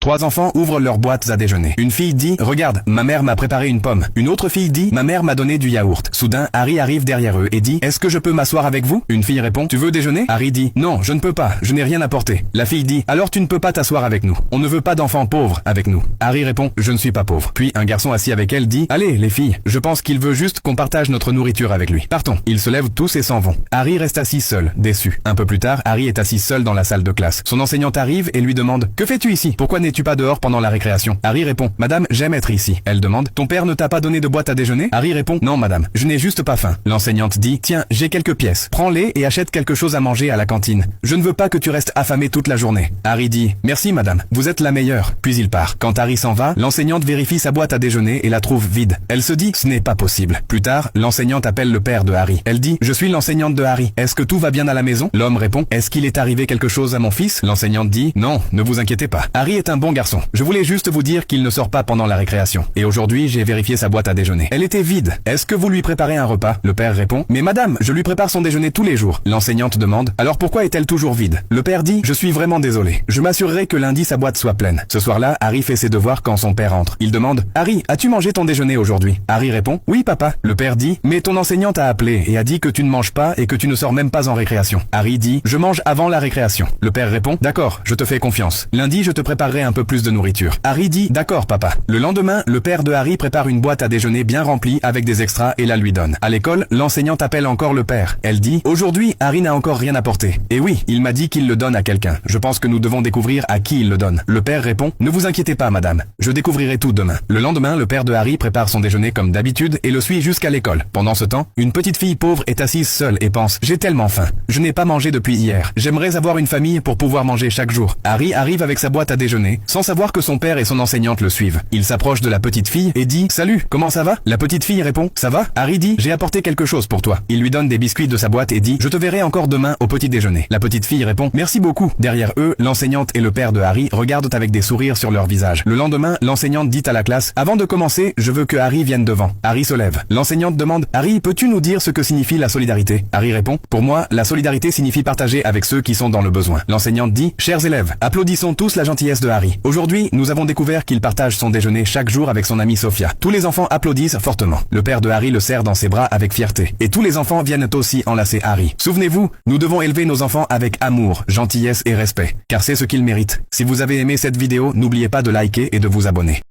Trois enfants ouvrent leurs boîtes à déjeuner. Une fille dit « Regarde, ma mère m'a préparé une pomme ». Une autre fille dit « Ma mère m'a donné du yaourt ». Soudain, Harry arrive derrière eux et dit « Est-ce que je peux m'asseoir avec vous ?» Une fille répond « Tu veux déjeuner ?» Harry dit « Non, je ne peux pas, je n'ai rien apporté ». La fille dit « Alors tu ne peux pas t'asseoir avec nous. On ne veut pas d'enfants pauvres avec nous ». Harry répond « Je ne suis pas pauvre ». Puis un garçon assis avec elle dit « Allez, les filles, je pense qu'il veut juste qu'on partage notre nourriture avec lui. Partons ». Ils se lèvent tous et s'en vont. Harry reste assis seul, déçu. Un peu plus tard, Harry est assis seul dans la salle de classe. Son enseignante arrive et lui demande « Que fais-tu ici? Pourquoi n'es-tu pas dehors pendant la récréation ?» Harry répond « Madame, j'aime être ici ». Elle demande « Ton père ne t'a pas donné de boîte à déjeuner ?» Harry répond « Non, madame, je n'ai juste pas faim ». L'enseignante dit « Tiens, j'ai quelques pièces. Prends-les et achète quelque chose à manger à la cantine. Je ne veux pas que tu restes affamé toute la journée. » Harry dit « Merci, madame, vous êtes la meilleure ». Puis il part. Quand Harry s'en va, l'enseignante vérifie sa boîte à déjeuner et la trouve vide. Elle se dit « Ce n'est pas possible ». Plus tard, l'enseignante appelle le père de Harry. Elle dit « Je suis l'enseignante de Harry. Est-ce que tout va bien à la maison ?» L'homme répond « Est-ce qu'il est arrivé quelque chose à mon fils ?» L'enseignante dit « Non, ne vous inquiétez pas. Harry est un bon garçon. Je voulais juste vous dire qu'il ne sort pas pendant la récréation. Et aujourd'hui, j'ai vérifié sa boîte à déjeuner. Elle était vide. Est-ce que vous lui préparez un repas ?» Le père répond « Mais madame, je lui prépare son déjeuner tous les jours. » L'enseignante demande « Alors pourquoi est-elle toujours vide ?» Le père dit « Je suis vraiment désolé. Je m'assurerai que lundi sa boîte soit pleine. » Ce soir-là, Harry fait ses devoirs quand son père entre. Il demande « Harry, as-tu mangé ton déjeuner aujourd'hui ?» Harry répond « Oui papa ». Le père dit « Mais ton enseignante a appelé et a dit que tu ne manges pas et que tu ne sors même pas en récréation. » Harry dit « Je mange avant la récréation. » Le père répond « D'accord, je te fais confiance. Lundi, je te préparerai un peu plus de nourriture. » Harry dit « D'accord papa ». Le lendemain, le père de Harry prépare une boîte à déjeuner bien remplie avec des extras et la lui donne. À l'école, l'enseignante appelle encore le père. Elle dit « Aujourd'hui, Harry n'a encore rien apporté. Et oui, il m'a dit qu'il le donne à quelqu'un. Je pense que nous devons découvrir à qui il le donne. » Le père répond « Ne vous inquiétez pas madame, je découvrirai tout demain. » Le lendemain, le père de Harry prépare son déjeuner comme d'habitude et le suit jusqu'à l'école. Pendant ce temps, une petite fille pauvre est assise seule et pense « J'ai tellement faim. Je n'ai pas mangé depuis hier. J'aimerais avoir une famille pour pouvoir manger chaque jour. » Harry arrive avec sa boîte à déjeuner, sans savoir que son père et son enseignante le suivent. Il s'approche de la petite fille et dit « Salut, comment ça va ?» La petite fille répond « Ça va ?» Harry dit « J'ai apporté quelque chose pour toi. » Il lui donne des biscuits de sa boîte et dit « Je te verrai encore demain au petit déjeuner. » La petite fille répond « Merci beaucoup. » Derrière eux, l'enseignante et le père de Harry regardent avec des sourires sur leur visage. Le lendemain, l'enseignante dit à la classe « Avant de commencer, je veux que Harry vienne devant. » Harry se lève. L'enseignante demande « Harry, peux-tu nous dire ce que signifie la solidarité ?» Harry répond « Pour moi, la solidarité signifie partager avec ceux qui sont dans le besoin. » L'enseignante dit « Chers élèves, applaudissons tous la gentillesse de Harry. Aujourd'hui, nous avons découvert qu'il partage son déjeuner chaque jour avec son amie Sophia. » Tous les enfants applaudissent fortement. Le père de Harry le serre dans ses bras avec fierté. Et tous les enfants viennent aussi enlacer Harry. Souvenez-vous, nous devons élever nos enfants avec amour, gentillesse et respect, car c'est ce qu'ils méritent. Si vous avez aimé cette vidéo, n'oubliez pas de liker et de vous abonner.